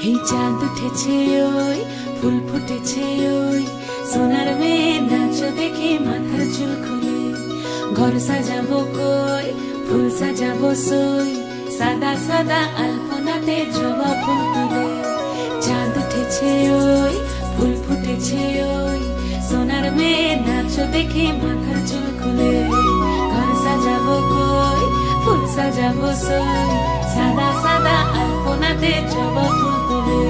এই চাঁদ উঠেছে ওই ফুল ফুটেছে ওই সোনার মেয়ে নাচ দেখে মাথার চুল খুলে ঘর সাজাবো কই ফুল সাজাবো সই সাদা সাদা আলপনাতে জবা ফুল তুলে চাঁদ উঠেছে ওই ফুল ফুটেছে ওই সোনার মেয়ে নাচ দেখে মাথার চুল খুলে ঘর সাজাবো কই ফুল সাজাবো সই সাদা সাদা আলপনাতে জবা ফুল তুলে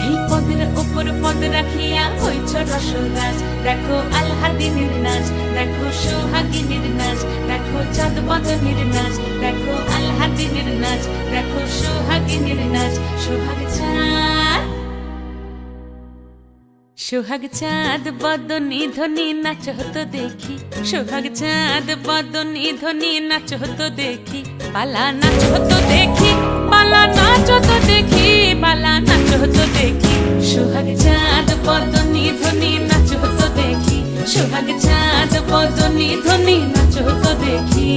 এই পদের উপর পদ রাখিয়া হইছ রসরাজ দেখো আলহাদিনীর নাচ দেখো সোহাগিনীর নাচ দেখো চাঁদ বদনীর নাচ দেখো আলহাদিনীর নাচ দেখো সোহাগিনীর নাচ সোহাগ চাঁদ সোহাগ চাঁদ বদনী ধ্বনি নাচ হতো দেখি সোহাগ চাঁদ বদনী ধ্বনি নাচ হতো দেখি পালা নাচ হতো দেখি পালা নাচ হতো দেখি পালা নাচ হতো দেখি সোহাগ চাঁদ বদনী ধ্বনি নাচ হতো দেখি সোহাগ চাঁদ বদনী ধ্বনি নাচ হতো দেখি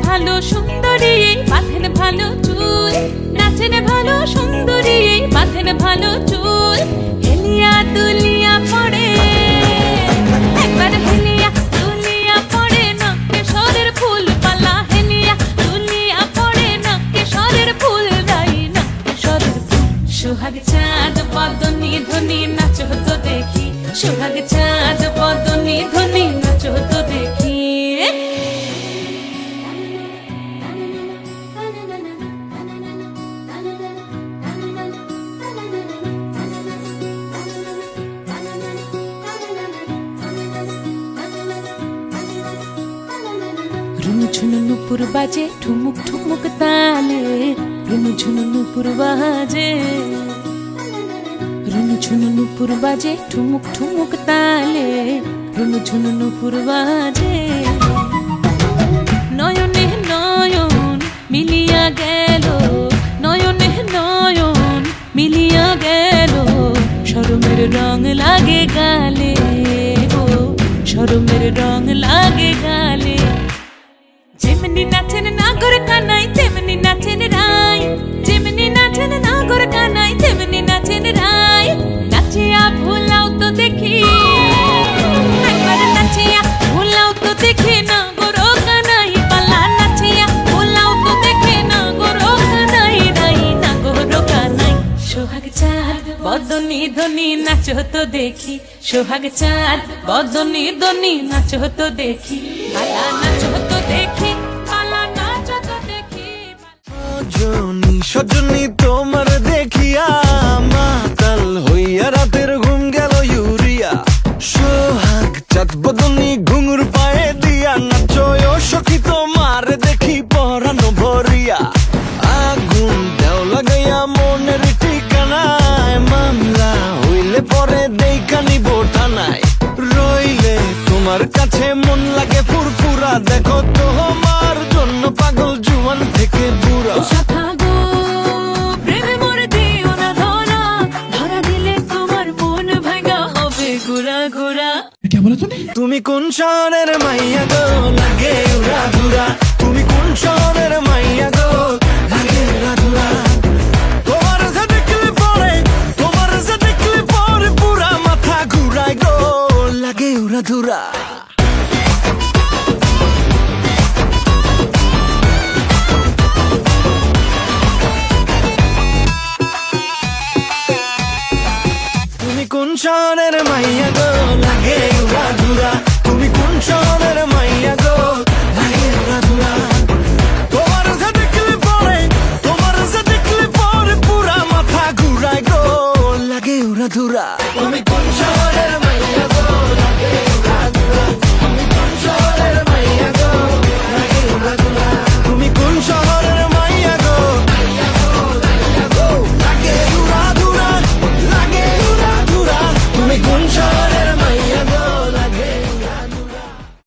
ভালো সুন্দরী বাঁধেন ভালো চুল নাচেন ভালো সুন্দরী বাঁধেন ভালো চুল হেলিয়া দুলিয়া পড়ে একবার হেলিয়া দুলিয়া পড়ে নকে সরের ফুল পালা হেলিয়া দুলিয়া পড়ে নকে সরের ফুল দাই নকে সরের ফুল সোহাগ চাঁদ বদনী ধ্বনি নাচ হতো দেখি সোহাগ চাঁদ বদনী ধ্বনি নাচ হতো দেখি ঝুনু নুপুর বাজে ঠুমুক ঠুমুক তালে রুনু ঝুনু নুপুর বাজে রুনু ঝুনু নুপুর বাজে ঠুমুক ঠুমুক তালে রুনু ঝুনু নুপুর বাজে নয়নে নয়ন মিলিয়া গেল নয়নে নয়ন মিলিয়া গেল শরমের রং লাগে গালে গো শরমের রং লাগে গালে যেমনি নাচেন নাগর কানাই তেমনি নাচেন রাই যেমনি নাচেন নাগর কানাই তেমনি নাচেন রাই নাচিয়া ভুলাও তো দেখি একবার নাচিয়া ভুলাও তো দেখি নাগর কানাই পালা নাচিয়া ভুলাও তো দেখি নাগর কানাই রাই নাগর কানাই সোহাগ চাঁদ বদনী ধ্বনি নাচ হতো দেখি সোহাগ চাঁদ বদনী ধ্বনি নাচ হতো দেখি পালা নাচ হতো দেখি সজনী তোমার দেখিয়া মাতাল হইয়া রাতের ঘুম গেল ইউরিয়া সোহাগ চাঁদ বদনী ঘুঙুর পায়ে দিয়া নাচয় সখী তোমার দেখি পরানো ভরিয়া আগুন দেও লাগাইয়া মনের ঠিকানায় মামলা হইলে পরে দেইকা নিব টানায় রইলে তোমার কাছে মন লাগে ফুরফুরা দেখো তোমার জন্য পাগল জুয়ান থেকে বুড়া তুমি কোন শহরের মাইয়া গো লাগে উড়া ধুরা তুমি কোন শহরের মাইয়া গো লাগে উড়া ধুরা তোমার যে দেখলে পরে পুরা মাথা ঘুরায় গো লাগে উড়া ধুরা তুমি কোন শহরের মাইয়া গো লাগে